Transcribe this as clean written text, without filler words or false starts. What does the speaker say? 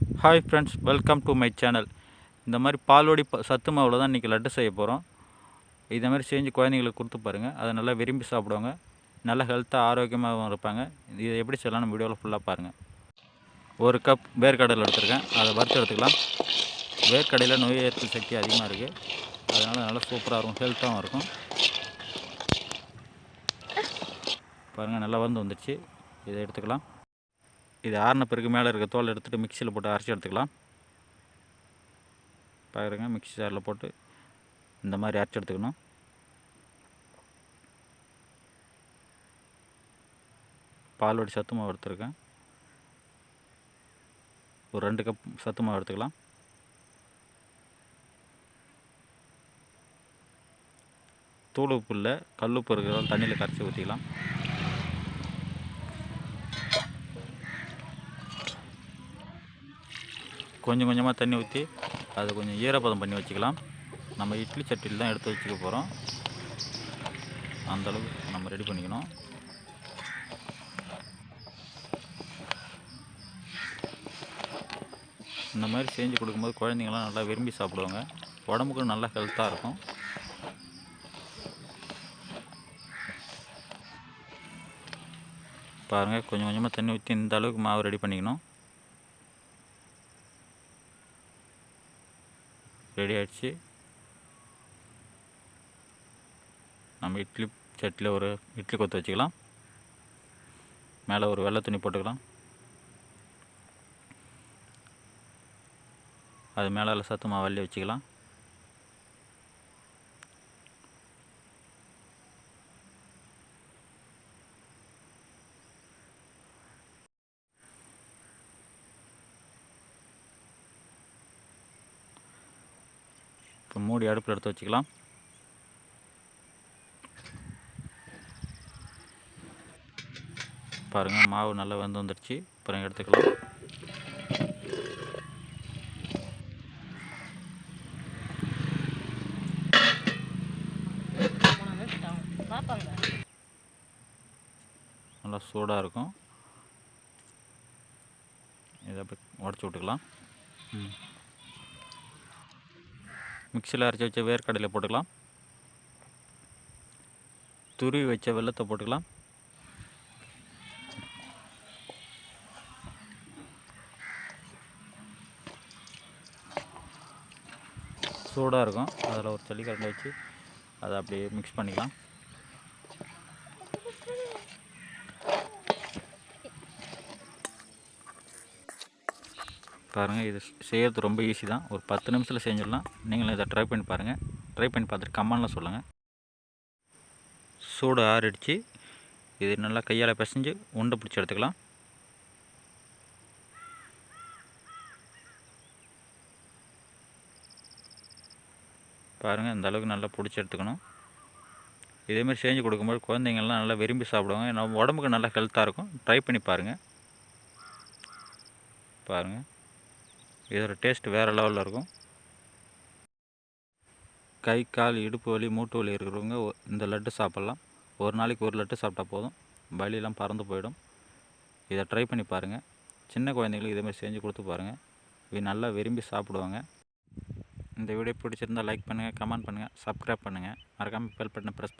Hi friends, welcome to my channel. இந்த மாதிரி பால்வடி சத்து மாவில் தான் இன்றைக்கி லட்டு செய்ய போகிறோம். இதை மாதிரி செஞ்சு குழந்தைங்களுக்கு கொடுத்து பாருங்கள். அதை நல்லா விரும்பி சாப்பிடுவாங்க. நல்லா ஹெல்த்தாக ஆரோக்கியமாகவும் இருப்பாங்க. இதை எப்படி செய்யலாம்னு வீடியோவில் ஃபுல்லாக பாருங்கள். ஒரு கப் வேர்க்கடலை எடுத்துருக்கேன், அதை வறுத்து எடுத்துக்கலாம். வேர்க்கடையில் நோய் எதிர்ப்பு சக்தி அதிகமாக இருக்குது, அதனால் நல்லா சூப்பராக இருக்கும், ஹெல்த்தாகவும் இருக்கும். பாருங்கள், நல்லா வந்துடுச்சு. இதை எடுத்துக்கலாம். இது ஆறின பிறகு மேலே இருக்க தோல் எடுத்துகிட்டு மிக்சியில் போட்டு அரைச்சி எடுத்துக்கலாம். பாருங்க, மிக்சி ஜாரில் போட்டு இந்த மாதிரி அரைச்சி எடுத்துக்கணும். பால்வடி சத்து மாவு எடுத்துருக்கேன். ஒரு 2 கப் சத்து மாவு எடுத்துக்கலாம். தூள் உப்பு இல்லை, கல்லுப்பு இருக்கிறதால தண்ணியில் கரைச்சி ஊற்றிக்கலாம். கொஞ்சம் கொஞ்சமாக தண்ணி ஊற்றி அதை கொஞ்சம் ஈரப்பதம் பண்ணி வச்சுக்கலாம். நம்ம இட்லி சட்டியில் தான் எடுத்து வச்சுக்க போகிறோம். அந்தளவுக்கு நம்ம ரெடி பண்ணிக்கணும். இந்த மாதிரி செஞ்சு கொடுக்கும்போது குழந்தைங்களாம் நல்லா விரும்பி சாப்பிடுவாங்க. உடம்புக்கும் நல்லா ஹெல்த்தாக இருக்கும். பாருங்கள், கொஞ்சம் கொஞ்சமாக தண்ணி ஊற்றி இந்த அளவுக்கு மாவு ரெடி பண்ணிக்கணும். ரெடி ஆகிடுச்சு. நம்ம இட்லி சட்டியில் ஒரு இட்லி கொத்து வச்சுக்கலாம். மேலே ஒரு வெள்ளை துணி போட்டுக்கலாம். அது மேலே சத்து மாவு அள்ளி வச்சுக்கலாம். இப்போ மூடி அடுப்பில் எடுத்து வச்சுக்கலாம். பாருங்கள், மாவு நல்லா வந்துடுச்சு. அப்புறம் எடுத்துக்கலாம். நல்லா சூடாக இருக்கும். இதை அப்படி உடச்சி விட்டுக்கலாம். மிக்சியில் அரைச்சி வச்ச வேர்க்கடலை போட்டுக்கலாம். துருவி வச்ச வெல்லத்தை போட்டுக்கலாம். சூடாக இருக்கும், அதில் ஒரு ஜல்லிக்கரண்டி வச்சு அதை அப்படியே மிக்ஸ் பண்ணிக்கலாம். பாருங்கள், இது செய்கிறது ரொம்ப ஈஸி தான். ஒரு 10 நிமிஷத்தில் செஞ்சிடலாம். நீங்களும் இதை ட்ரை பண்ணி பாருங்கள். ட்ரை பண்ணி பார்த்துட்டு கமெண்டில் சொல்லுங்கள். சூடு ஆறிடுச்சு. இது நல்லா கையால் பிசைஞ்சு உண்டை பிடிச்சி எடுத்துக்கலாம். பாருங்கள், இந்த அளவுக்கு நல்லா பிடிச்சி எடுத்துக்கணும். இதேமாதிரி செஞ்சு கொடுக்கும்போது குழந்தைங்கள்லாம் நல்லா விரும்பி சாப்பிடுவாங்க. நம்ம உடம்புக்கு நல்லா ஹெல்த்தாக இருக்கும். ட்ரை பண்ணி பாருங்கள். பாருங்கள், இதோட டேஸ்ட் வேறு லெவலில் இருக்கும். கை, கால், இடுப்பு வலி, மூட்டு வலி இருக்கிறவங்க இந்த லட்டு சாப்பிட்லாம். ஒரு நாளைக்கு ஒரு லட்டு சாப்பிட்டா போதும், வலியெல்லாம் பறந்து போயிடும். இதை ட்ரை பண்ணி பாருங்கள். சின்ன குழந்தைங்களுக்கு இதேமாதிரி செஞ்சு கொடுத்து பாருங்கள். இவங்க நல்லா விரும்பி சாப்பிடுவாங்க. இந்த வீடியோ பிடிச்சிருந்தால் லைக் பண்ணுங்கள், கமெண்ட் பண்ணுங்கள், சப்ஸ்கிரைப் பண்ணுங்கள். மறக்காமல் பெல் பட்டனை ப்ரெஸ் பண்ணுங்கள்.